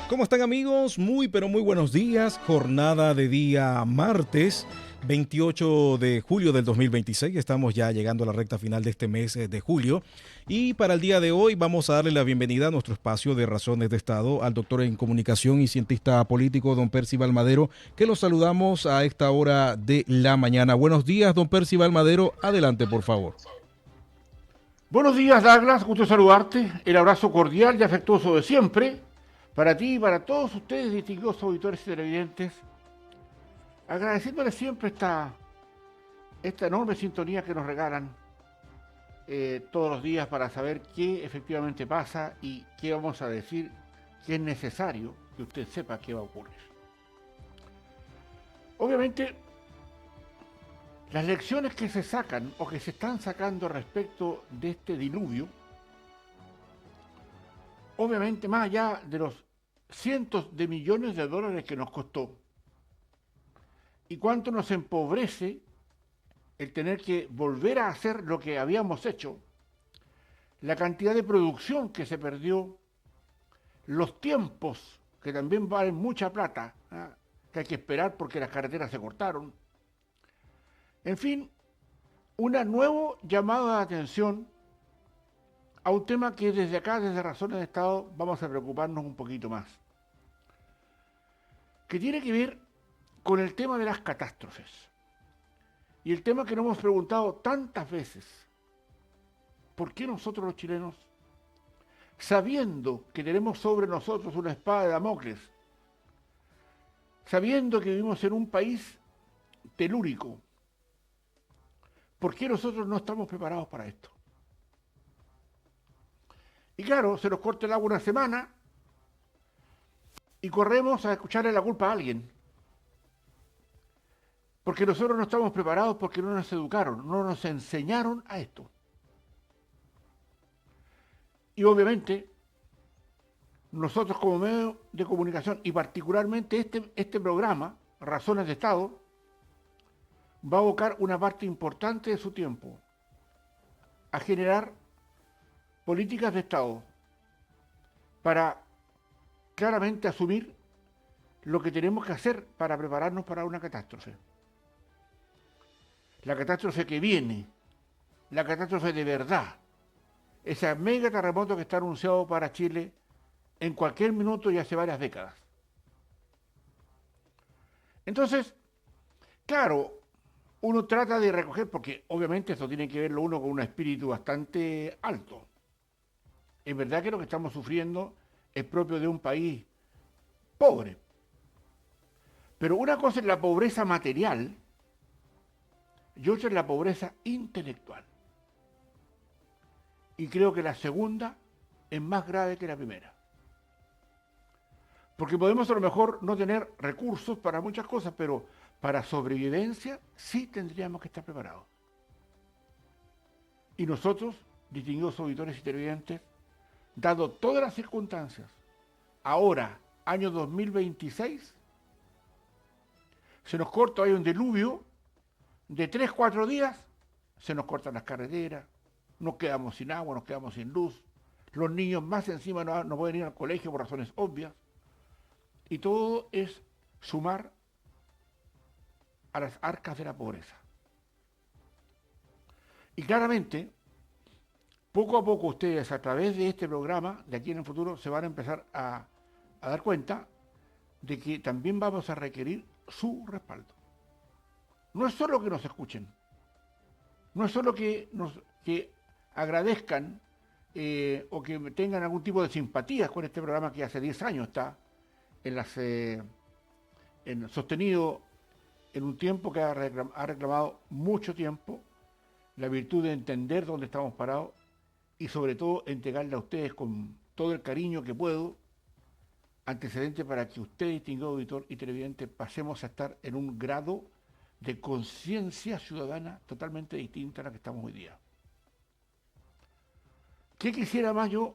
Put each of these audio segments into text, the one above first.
¿Cómo están amigos? Muy pero muy buenos días. Jornada de día martes 28 de julio del 2026. Estamos ya llegando a la recta final de este mes de julio. Y para el día de hoy vamos a darle la bienvenida a nuestro espacio de Razones de Estado al doctor en comunicación y cientista político, don Percival Madero, que lo saludamos a esta hora de la mañana. Buenos días, don Percival Madero. Adelante, por favor. Buenos días, Douglas. Gusto saludarte. El abrazo cordial y afectuoso de siempre. Para ti y para todos ustedes, distinguidos auditores y televidentes. Agradeciéndoles siempre esta enorme sintonía que nos regalan todos los días para saber qué efectivamente pasa y qué vamos a decir que es necesario que usted sepa qué va a ocurrir. Obviamente, las lecciones que se sacan o que se están sacando respecto de este diluvio, obviamente más allá de los cientos de millones de dólares que nos costó y cuánto nos empobrece el tener que volver a hacer lo que habíamos hecho, la cantidad de producción que se perdió, los tiempos que también valen mucha plata, ¿eh? Que hay que esperar porque las carreteras se cortaron. En fin, una nueva llamada de atención a un tema que desde acá, desde Razones de Estado, vamos a preocuparnos un poquito más, que tiene que ver con el tema de las catástrofes. Y el tema que nos hemos preguntado tantas veces, ¿por qué nosotros los chilenos, sabiendo que tenemos sobre nosotros una espada de Damocles, sabiendo que vivimos en un país telúrico, ¿por qué nosotros no estamos preparados para esto? Y claro, se nos corta el agua una semana y corremos a escucharle la culpa a alguien. Porque nosotros no estamos preparados porque no nos educaron, no nos enseñaron a esto. Y obviamente, nosotros como medio de comunicación, y particularmente este programa, Razones de Estado, va a abocar una parte importante de su tiempo a generar políticas de Estado para claramente asumir lo que tenemos que hacer para prepararnos para una catástrofe. La catástrofe que viene, la catástrofe de verdad, ese mega terremoto que está anunciado para Chile en cualquier minuto y hace varias décadas. Entonces, claro, uno trata de recoger, porque obviamente esto tiene que verlo uno con un espíritu bastante alto. Es verdad que lo que estamos sufriendo es propio de un país pobre. Pero una cosa es la pobreza material y otra es la pobreza intelectual. Y creo que la segunda es más grave que la primera. Porque podemos a lo mejor no tener recursos para muchas cosas, pero para sobrevivencia sí tendríamos que estar preparados. Y nosotros, distinguidos auditores y televidentes, dado todas las circunstancias, ahora, año 2026, se nos corta, hay un diluvio de 3-4 días, se nos cortan las carreteras, nos quedamos sin agua, nos quedamos sin luz, los niños más encima no pueden ir al colegio por razones obvias, y todo es sumar a las arcas de la pobreza. Y claramente, poco a poco ustedes a través de este programa, de aquí en el futuro, se van a empezar a dar cuenta de que también vamos a requerir su respaldo. No es solo que nos escuchen, no es solo que agradezcan o que tengan algún tipo de simpatía con este programa que hace 10 años está sostenido en un tiempo que ha reclamado mucho tiempo la virtud de entender dónde estamos parados y sobre todo entregarle a ustedes con todo el cariño que puedo antecedente para que usted, distinguido auditor y televidente, pasemos a estar en un grado de conciencia ciudadana totalmente distinta a la que estamos hoy día. ¿Qué quisiera más yo?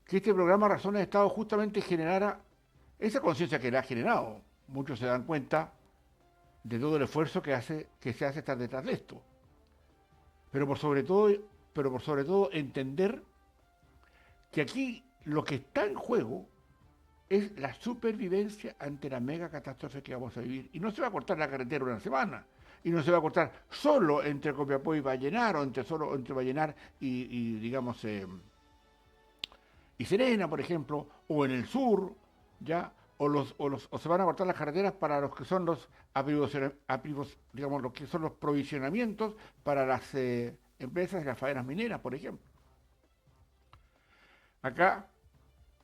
Que este programa Razones de Estado justamente generara esa conciencia que le ha generado. Muchos se dan cuenta de todo el esfuerzo que se hace estar detrás de esto. Pero por sobre todo entender que aquí lo que está en juego es la supervivencia ante la mega catástrofe que vamos a vivir. Y no se va a cortar la carretera una semana, y no se va a cortar solo entre Copiapó y Vallenar, o solo entre Vallenar y digamos, y Serena, por ejemplo, o en el sur, ¿ya? O se van a cortar las carreteras para los que son digamos, los que son los provisionamientos para las empresas y las faenas mineras, por ejemplo. Acá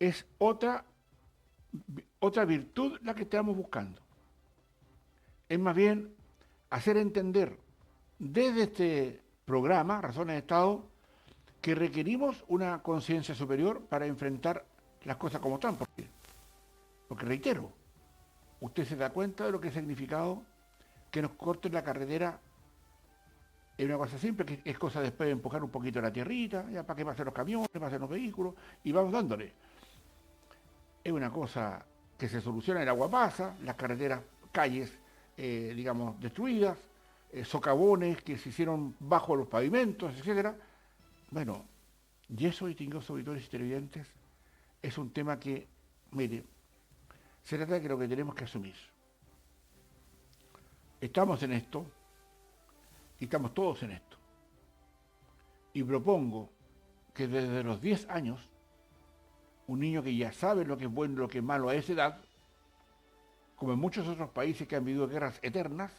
es otra virtud la que estamos buscando. Es más bien hacer entender desde este programa, Razones de Estado, que requerimos una conciencia superior para enfrentar las cosas como están. Porque reitero, usted se da cuenta de lo que ha significado que nos corten la carretera. Es una cosa simple, que es cosa después de empujar un poquito la tierrita, ya para que pasen los camiones, pasen los vehículos, y vamos dándole. Es una cosa que se soluciona, el agua pasa, las carreteras, calles, digamos, destruidas, socavones que se hicieron bajo los pavimentos, etcétera. Bueno, y eso, distinguidos auditores y televidentes, es un tema que, mire, se trata de que lo que tenemos que asumir. Estamos en esto, y estamos todos en esto. Y propongo que desde los 10 años, un niño que ya sabe lo que es bueno y lo que es malo a esa edad, como en muchos otros países que han vivido guerras eternas,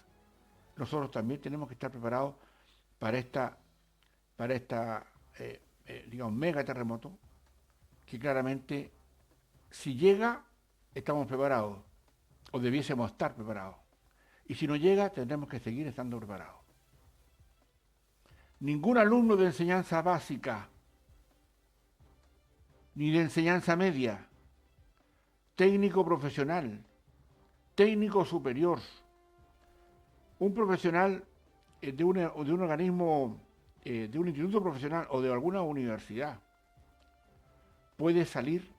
nosotros también tenemos que estar preparados para esta digamos, mega terremoto, que claramente, si llega, estamos preparados, o debiésemos estar preparados. Y si no llega, tendremos que seguir estando preparados. Ningún alumno de enseñanza básica, ni de enseñanza media, técnico profesional, técnico superior, un profesional de un organismo, de un instituto profesional o de alguna universidad, puede salir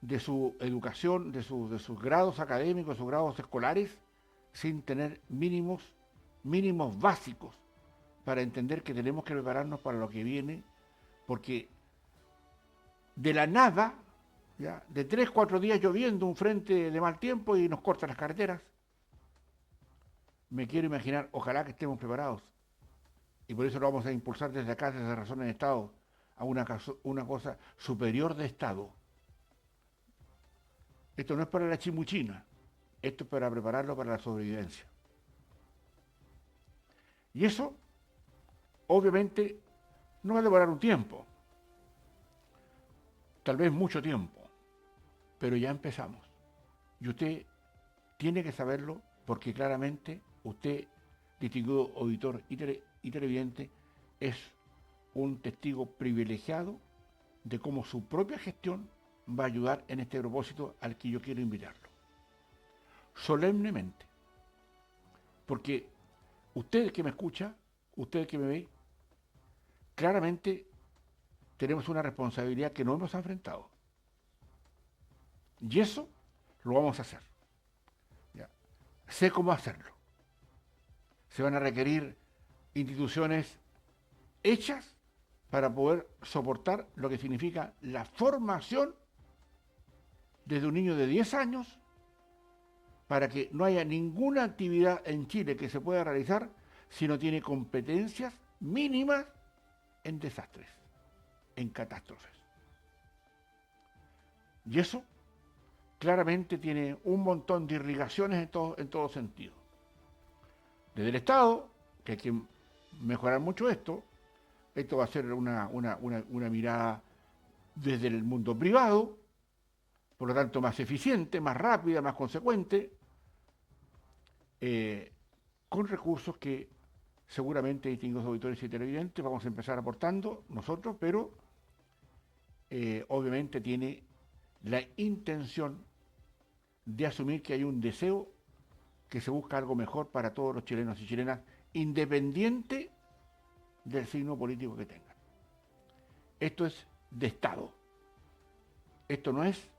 de su educación, de sus grados académicos, sus grados escolares, sin tener mínimos básicos para entender que tenemos que prepararnos para lo que viene, porque de la nada, ¿ya? De 3, 4 días lloviendo, un frente de mal tiempo y nos cortan las carreteras. Me quiero imaginar, ojalá que estemos preparados. Y por eso lo vamos a impulsar desde acá, desde Razones de Estado, a una cosa superior de Estado. Esto no es para la chimuchina, esto es para prepararlo para la sobrevivencia. Y eso, obviamente, no va a demorar un tiempo, tal vez mucho tiempo, pero ya empezamos. Y usted tiene que saberlo porque claramente usted, distinguido auditor y televidente, es un testigo privilegiado de cómo su propia gestión va a ayudar en este propósito al que yo quiero invitarlo. Solemnemente. Porque usted que me escucha, usted que me ve, claramente tenemos una responsabilidad que no hemos enfrentado. Y eso lo vamos a hacer. ¿Ya? Sé cómo hacerlo. Se van a requerir instituciones hechas para poder soportar lo que significa la formación desde un niño de 10 años para que no haya ninguna actividad en Chile que se pueda realizar si no tiene competencias mínimas en desastres, en catástrofes. Y eso claramente tiene un montón de irrigaciones en todo sentido. Desde el Estado, que hay que mejorar mucho esto va a ser una mirada desde el mundo privado, por lo tanto más eficiente, más rápida, más consecuente, con recursos que seguramente, distinguidos auditores y televidentes, vamos a empezar aportando nosotros, pero obviamente tiene la intención de asumir que hay un deseo que se busca algo mejor para todos los chilenos y chilenas, independiente del signo político que tengan. Esto es de Estado. Esto no es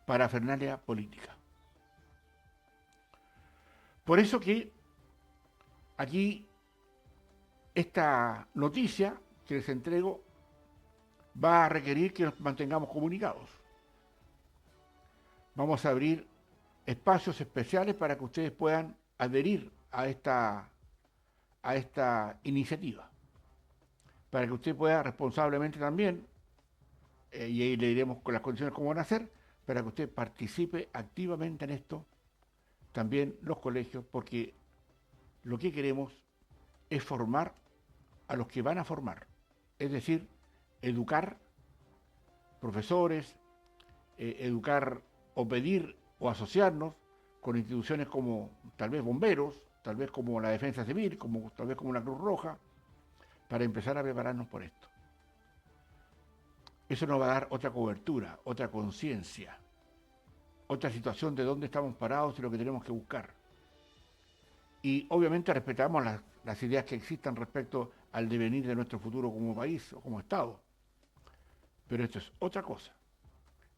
parafernalia política. Por eso que aquí esta noticia que les entrego va a requerir que nos mantengamos comunicados. Vamos a abrir espacios especiales para que ustedes puedan adherir a esta iniciativa, para que usted pueda responsablemente también, y ahí le diremos con las condiciones cómo van a ser, para que usted participe activamente en esto, también los colegios, porque lo que queremos es formar a los que van a formar, es decir, educar profesores, educar o pedir o asociarnos con instituciones como tal vez bomberos, tal vez como la Defensa Civil, como tal vez como la Cruz Roja, para empezar a prepararnos por esto. Eso nos va a dar otra cobertura, otra conciencia, otra situación de dónde estamos parados y lo que tenemos que buscar. Y obviamente respetamos las ideas que existan respecto al devenir de nuestro futuro como país o como Estado. Pero esto es otra cosa.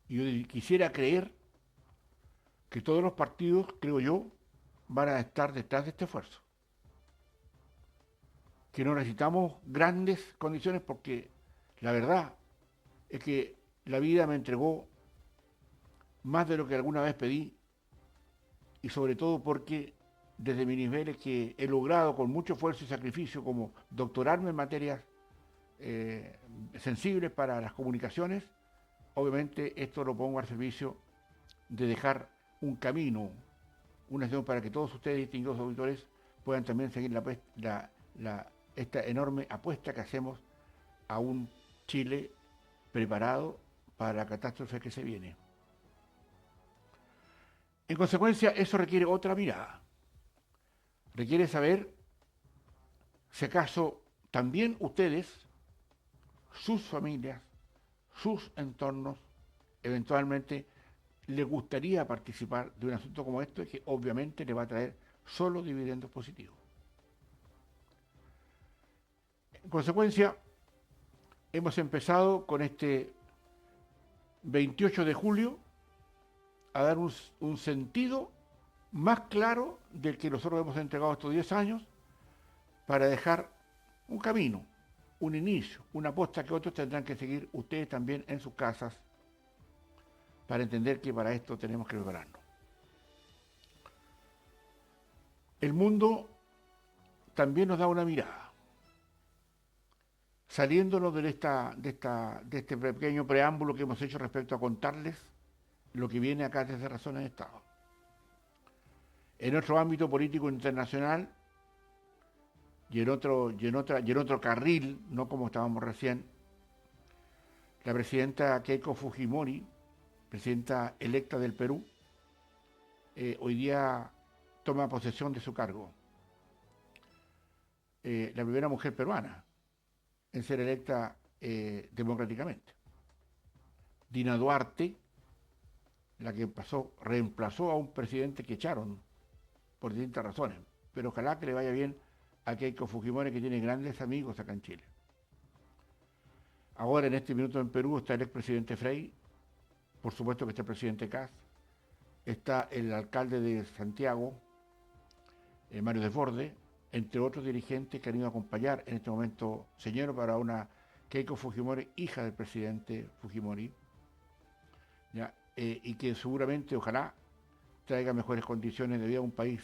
Y yo quisiera creer que todos los partidos, creo yo, van a estar detrás de este esfuerzo. Que no necesitamos grandes condiciones porque la verdad es que la vida me entregó más de lo que alguna vez pedí y sobre todo porque desde mis niveles que he logrado con mucho esfuerzo y sacrificio como doctorarme en materias sensibles para las comunicaciones, obviamente esto lo pongo al servicio de dejar un camino, una acción para que todos ustedes, distinguidos auditores, puedan también seguir esta enorme apuesta que hacemos a un Chile preparado para la catástrofe que se viene. En consecuencia, eso requiere otra mirada. Requiere saber si acaso también ustedes, sus familias, sus entornos, eventualmente les gustaría participar de un asunto como este que obviamente le va a traer solo dividendos positivos. En consecuencia, hemos empezado con este 28 de julio a dar un sentido más claro del que nosotros hemos entregado estos 10 años para dejar un camino, un inicio, una aposta que otros tendrán que seguir ustedes también en sus casas para entender que para esto tenemos que prepararnos. El mundo también nos da una mirada, saliéndonos de este pequeño preámbulo que hemos hecho respecto a contarles lo que viene acá desde Razones de Estado. En nuestro ámbito político internacional y en otro carril, no como estábamos recién, la presidenta Keiko Fujimori, presidenta electa del Perú, hoy día toma posesión de su cargo. La primera mujer peruana en ser electa democráticamente. Dina Duarte, la que reemplazó a un presidente que echaron por distintas razones, pero ojalá que le vaya bien a Keiko Fujimori, que tiene grandes amigos acá en Chile. Ahora, en este minuto en Perú, está el expresidente Frei, por supuesto que está el presidente Kast, está el alcalde de Santiago, Mario Desbordes, entre otros dirigentes que han ido a acompañar en este momento señor para una Keiko Fujimori, hija del presidente Fujimori, ¿ya? Y que seguramente, ojalá, traiga mejores condiciones de vida a un país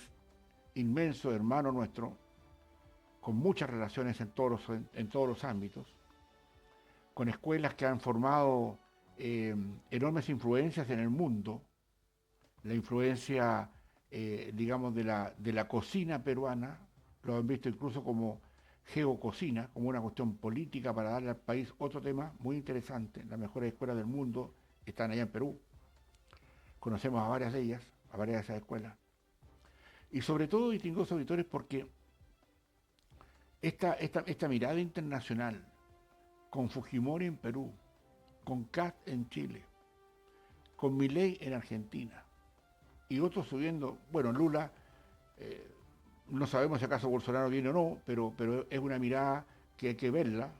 inmenso, hermano nuestro, con muchas relaciones en todos los ámbitos, con escuelas que han formado enormes influencias en el mundo, la influencia, digamos, de la cocina peruana, lo han visto incluso como geococina, como una cuestión política para darle al país otro tema muy interesante. Las mejores escuelas del mundo están allá en Perú. Conocemos a varias de ellas, a varias de esas escuelas. Y sobre todo, distinguidos auditores, porque esta mirada internacional, con Fujimori en Perú, con Kast en Chile, con Milei en Argentina, y otros subiendo, bueno, Lula, no sabemos si acaso Bolsonaro viene o no, pero es una mirada que hay que verla.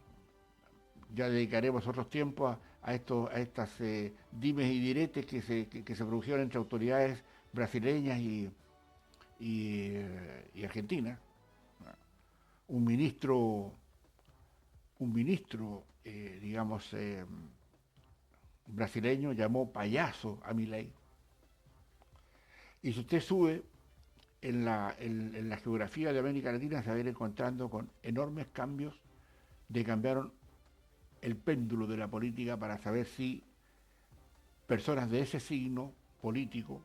Ya dedicaremos otros tiempos a estas dimes y diretes que se produjeron entre autoridades brasileñas y argentinas. Un ministro digamos, brasileño llamó payaso a Milei. Y si usted sube en la geografía de América Latina, se va a ir encontrando con enormes cambios de cambiaron el péndulo de la política para saber si personas de ese signo político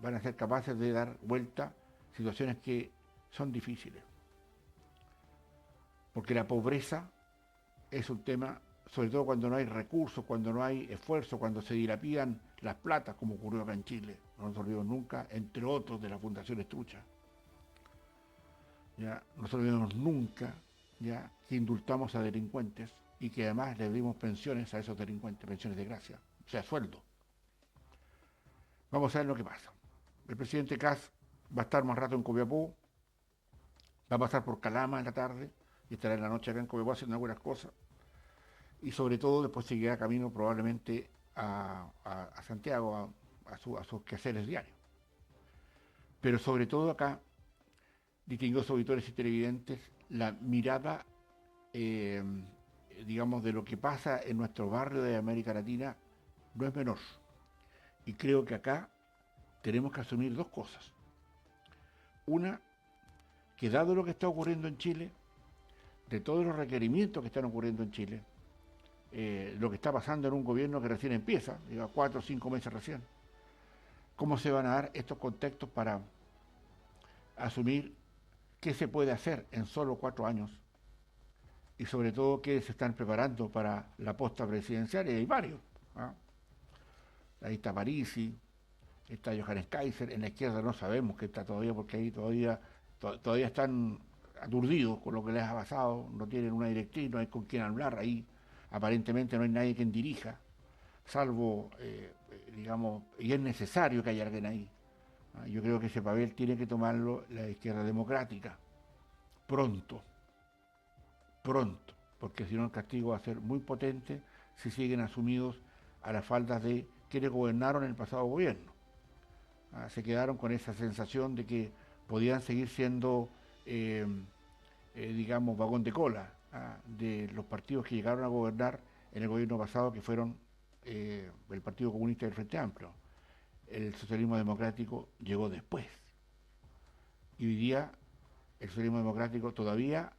van a ser capaces de dar vuelta a situaciones que son difíciles. Porque la pobreza es un tema, sobre todo cuando no hay recursos, cuando no hay esfuerzo, cuando se dilapidan las platas, como ocurrió acá en Chile, no nos olvidemos nunca, entre otros de la Fundación Estrucha. Ya, no nos olvidemos nunca ya, que indultamos a delincuentes y que además le dimos pensiones a esos delincuentes, pensiones de gracia, o sea, sueldo. Vamos a ver lo que pasa. El presidente Kast va a estar más rato en Copiapó, va a pasar por Calama en la tarde y estará en la noche acá en Copiapó haciendo algunas cosas. Y sobre todo después seguirá camino probablemente a Santiago, a sus quehaceres diarios. Pero sobre todo acá, distinguidos auditores y televidentes, la mirada, digamos, de lo que pasa en nuestro barrio de América Latina no es menor. Y creo que acá tenemos que asumir dos cosas. Una, que dado lo que está ocurriendo en Chile, de todos los requerimientos que están ocurriendo en Chile, lo que está pasando en un gobierno que recién empieza, lleva 4 o 5 meses recién, cómo se van a dar estos contextos para asumir qué se puede hacer en solo 4 años y sobre todo qué se están preparando para la posta presidencial, y hay varios. ¿Ah? Ahí está Parisi, está Johannes Kaiser, en la izquierda no sabemos qué está todavía, porque ahí todavía están aturdidos con lo que les ha pasado, no tienen una directriz, no hay con quién hablar ahí, aparentemente no hay nadie quien dirija, salvo, digamos, y es necesario que haya alguien ahí. Yo creo que ese papel tiene que tomarlo la izquierda democrática, pronto, porque si no el castigo va a ser muy potente si siguen asumidos a las faldas de quienes gobernaron en el pasado gobierno. Se quedaron con esa sensación de que podían seguir siendo, digamos, vagón de cola de los partidos que llegaron a gobernar en el gobierno pasado, que fueron el Partido Comunista y el Frente Amplio. El socialismo democrático llegó después. Y hoy día el socialismo democrático todavía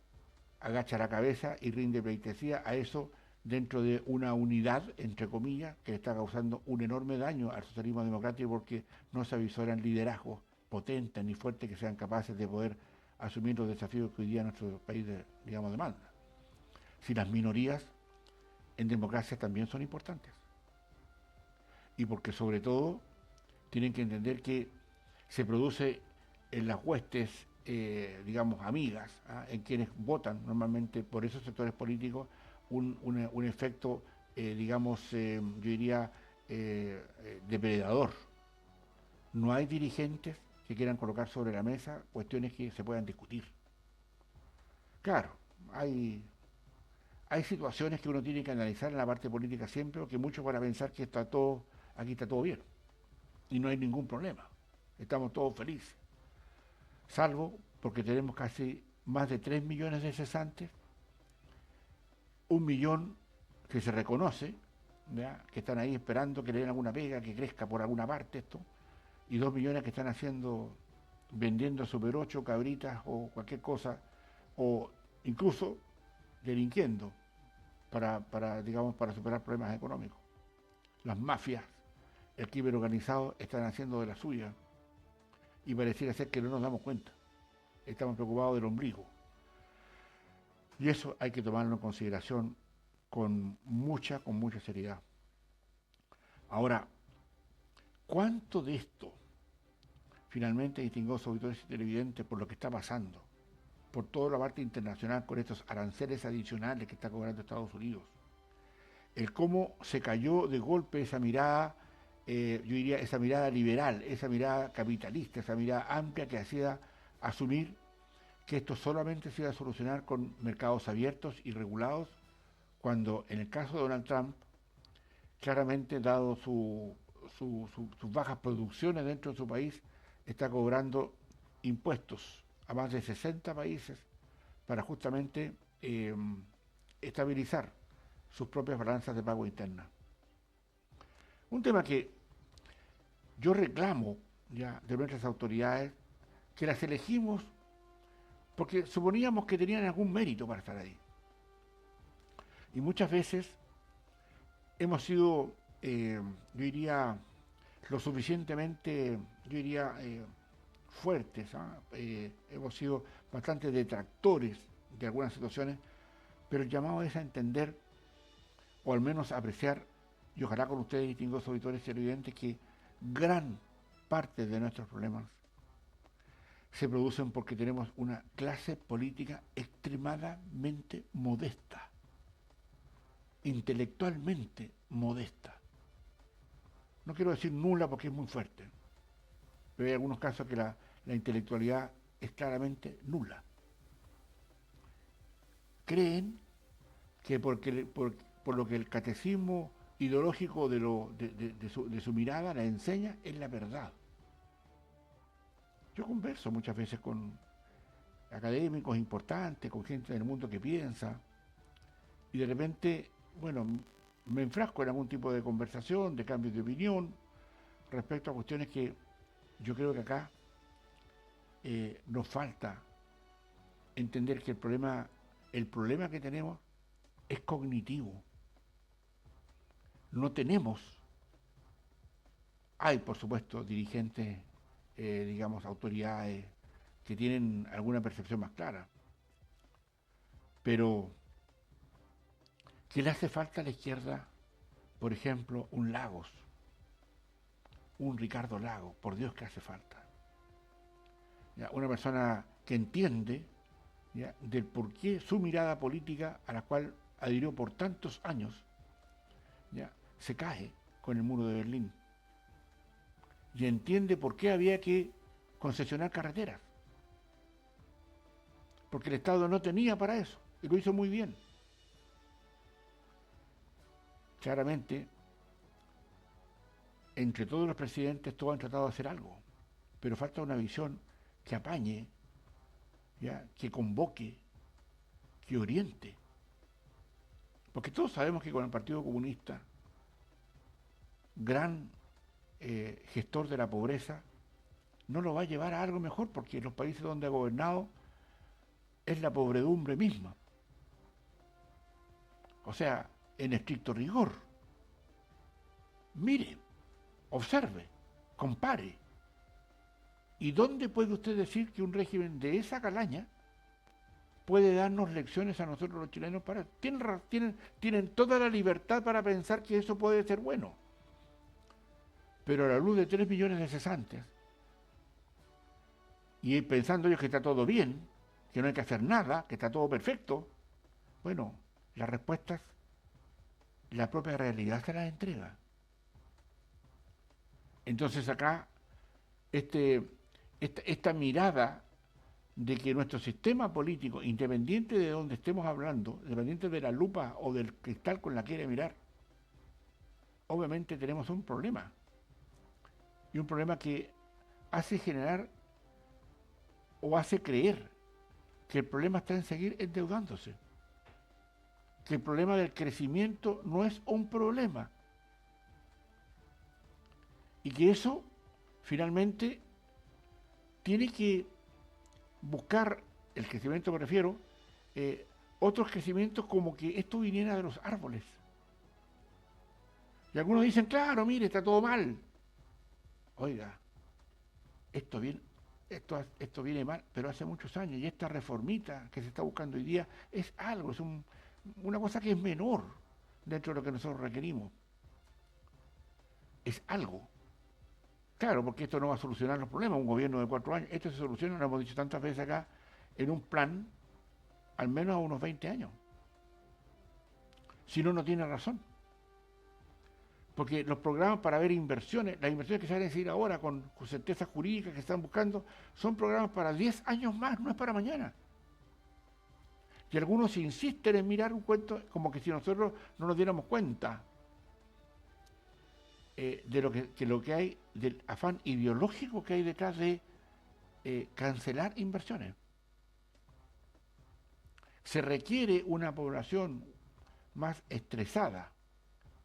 agacha la cabeza y rinde pleitesía a eso dentro de una unidad, entre comillas, que le está causando un enorme daño al socialismo democrático porque no se avisoran liderazgos potentes ni fuertes que sean capaces de poder asumir los desafíos que hoy día nuestro país, digamos, demanda. Si las minorías en democracia también son importantes. Y porque sobre todo tienen que entender que se produce en las huestes, digamos, amigas, en quienes votan normalmente por esos sectores políticos, un efecto, digamos, yo diría, depredador. No hay dirigentes que quieran colocar sobre la mesa cuestiones que se puedan discutir. Claro, hay situaciones que uno tiene que analizar en la parte política siempre, porque muchos van a pensar que aquí está todo bien y no hay ningún problema, estamos todos felices, salvo porque tenemos casi más de 3 millones de cesantes, 1 millón que se reconoce, ¿ya? Que están ahí esperando que le den alguna pega, que crezca por alguna parte esto, y 2 millones que están vendiendo Super 8, cabritas o cualquier cosa, o incluso delinquiendo digamos, para superar problemas económicos. Las mafias, el crimen organizado están haciendo de la suya y pareciera ser que no nos damos cuenta. Estamos preocupados del ombligo. Y eso hay que tomarlo en consideración con mucha seriedad. Ahora, ¿cuánto de esto, finalmente, distinguidos auditores y televidentes, por lo que está pasando, por toda la parte internacional con estos aranceles adicionales que está cobrando Estados Unidos, el cómo se cayó de golpe esa mirada, yo diría, esa mirada liberal, esa mirada capitalista, esa mirada amplia que hacía asumir que esto solamente se iba a solucionar con mercados abiertos y regulados, cuando en el caso de Donald Trump, claramente, dado sus bajas producciones dentro de su país, está cobrando impuestos a más de 60 países para justamente estabilizar sus propias balanzas de pago internas. Un tema que yo reclamo ya de nuestras autoridades, que las elegimos porque suponíamos que tenían algún mérito para estar ahí. Y muchas veces hemos sido, yo diría, lo suficientemente, yo diría, fuertes, hemos sido bastante detractores de algunas situaciones, pero el llamado es a entender, o al menos a apreciar, y ojalá con ustedes, distinguidos auditores televidentes, que gran parte de nuestros problemas se producen porque tenemos una clase política extremadamente modesta, intelectualmente modesta. No quiero decir nula porque es muy fuerte, pero hay algunos casos que la intelectualidad es claramente nula. Creen que por lo que el catecismo ideológico de su mirada la enseña es la verdad. Yo converso muchas veces con académicos importantes, con gente del mundo que piensa, y de repente, bueno, me enfrasco en algún tipo de conversación, de cambio de opinión, respecto a cuestiones que yo creo que acá nos falta entender que el problema que tenemos es cognitivo. No tenemos, hay por supuesto dirigentes, digamos, autoridades que tienen alguna percepción más clara, pero ¿qué le hace falta a la izquierda? Por ejemplo, un Lagos, un Ricardo Lagos, por Dios que hace falta. ¿Ya? Una persona que entiende, ¿ya?, del porqué su mirada política, a la cual adhirió por tantos años, ¿ya?, se cae con el muro de Berlín. Y entiende por qué había que concesionar carreteras. Porque el Estado no tenía para eso, y lo hizo muy bien. Claramente, entre todos los presidentes todos han tratado de hacer algo, pero falta una visión que apañe, ¿ya?, que convoque, que oriente. Porque todos sabemos que con el Partido Comunista, gran gestor de la pobreza, no lo va a llevar a algo mejor, porque en los países donde ha gobernado es la pobredumbre misma. O sea, en estricto rigor. Mire, observe, compare. ¿Y dónde puede usted decir que un régimen de esa calaña puede darnos lecciones a nosotros los chilenos? Tienen toda la libertad para pensar que eso puede ser bueno. Pero a la luz de 3 millones de cesantes, y pensando ellos que está todo bien, que no hay que hacer nada, que está todo perfecto, bueno, las respuestas, la propia realidad se las entrega. Entonces acá, esta mirada de que nuestro sistema político, independiente de donde estemos hablando, independiente de la lupa o del cristal con la que quiere mirar, obviamente tenemos un problema. Y un problema que hace generar o hace creer que el problema está en seguir endeudándose. Que el problema del crecimiento no es un problema. Y que eso, finalmente, tiene que buscar, el crecimiento me refiero, otros crecimientos como que esto viniera de los árboles. Y algunos dicen, claro, mire, está todo mal. Oiga, esto viene mal, pero hace muchos años, y esta reformita que se está buscando hoy día es algo, es una cosa que es menor dentro de lo que nosotros requerimos. Es algo. Claro, porque esto no va a solucionar los problemas, un gobierno de 4 años, esto se soluciona, lo hemos dicho tantas veces acá, en un plan, al menos a unos 20 años. Si no, no tiene razón. Porque los programas para ver inversiones, las inversiones que se van a decir ahora con certezas jurídicas que están buscando, son programas para 10 años más, no es para mañana. Y algunos insisten en mirar un cuento como que si nosotros no nos diéramos cuenta de lo que hay, del afán ideológico que hay detrás de cancelar inversiones. Se requiere una población más estresada,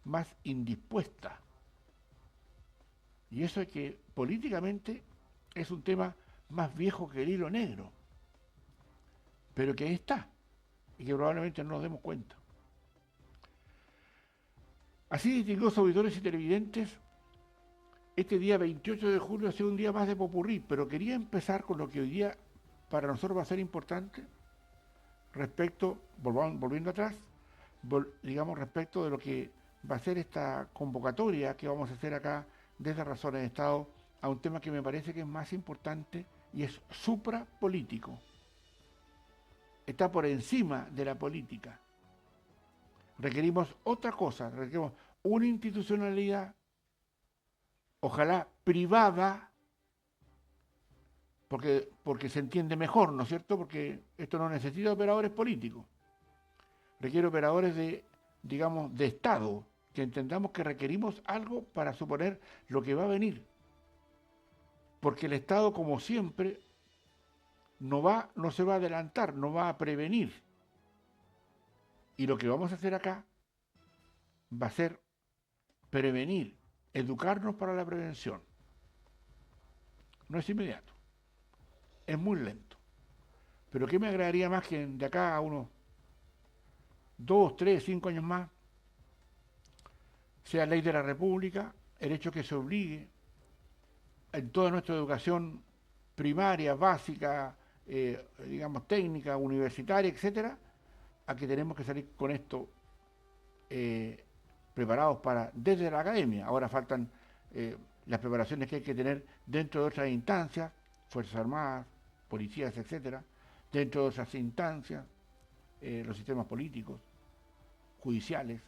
más indispuesta. Y eso es que políticamente es un tema más viejo que el hilo negro, pero que ahí está y que probablemente no nos demos cuenta. Así, distinguidos auditores y televidentes, este día 28 de julio ha sido un día más de popurrí, pero quería empezar con lo que hoy día para nosotros va a ser importante respecto, volviendo atrás, digamos respecto de lo que va a ser esta convocatoria que vamos a hacer acá desde Razones de Estado a un tema que me parece que es más importante y es suprapolítico. Está por encima de la política. Requerimos otra cosa, requerimos una institucionalidad, ojalá privada, porque se entiende mejor, ¿no es cierto? Porque esto no necesita operadores políticos. Requiere operadores de Estado, que entendamos que requerimos algo para suponer lo que va a venir. Porque el Estado, como siempre, no se va a adelantar, no va a prevenir. Y lo que vamos a hacer acá va a ser prevenir, educarnos para la prevención. No es inmediato, es muy lento. Pero ¿qué me agradaría más que de acá a unos 2, 3, 5 años más sea ley de la República, el hecho que se obligue en toda nuestra educación primaria, básica, técnica, universitaria, etcétera, a que tenemos que salir con esto preparados desde la academia. Ahora faltan las preparaciones que hay que tener dentro de otras instancias, Fuerzas Armadas, policías, etcétera, dentro de otras instancias, los sistemas políticos, judiciales,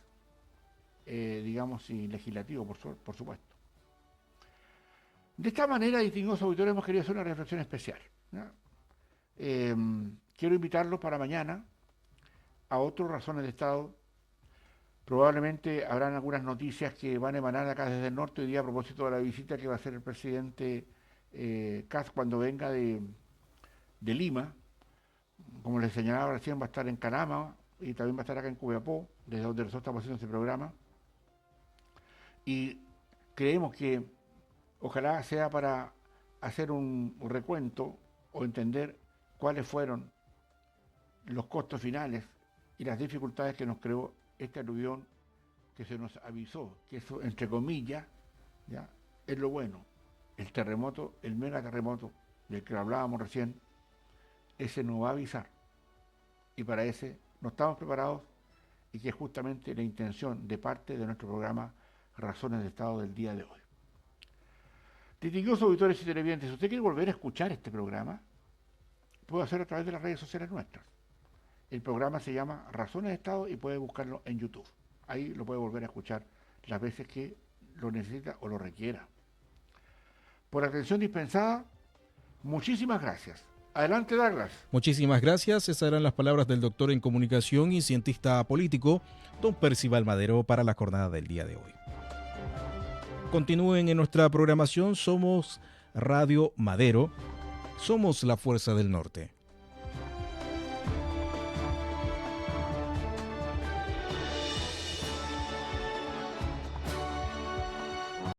y legislativos, por supuesto. De esta manera, distinguidos auditores, hemos querido hacer una reflexión especial, ¿no? Quiero invitarlos para mañana a otras Razones de Estado. Probablemente habrán algunas noticias que van a emanar acá desde el norte hoy día a propósito de la visita que va a hacer el presidente Kast cuando venga de Lima. Como les señalaba recién, va a estar en Canama y también va a estar acá en Copiapó, desde donde nosotros estamos haciendo este programa. Y creemos que ojalá sea para hacer un recuento o entender cuáles fueron los costos finales y las dificultades que nos creó este aluvión que se nos avisó, que eso, entre comillas, ¿ya?, es lo bueno. El terremoto, el megaterremoto del que hablábamos recién, ese nos va a avisar. Y para ese no estamos preparados, y que es justamente la intención de parte de nuestro programa Razones de Estado del día de hoy. Distinguidos auditores y televidentes, si usted quiere volver a escuchar este programa, puede hacerlo a través de las redes sociales nuestras. El programa se llama Razones de Estado y puede buscarlo en YouTube. Ahí lo puede volver a escuchar las veces que lo necesita o lo requiera. Por la atención dispensada, muchísimas gracias. Adelante, Douglas. Muchísimas gracias. Esas eran las palabras del doctor en comunicación y cientista político, don Percival Madero, para la jornada del día de hoy. Continúen en nuestra programación. Somos Radio Madero. Somos la Fuerza del Norte.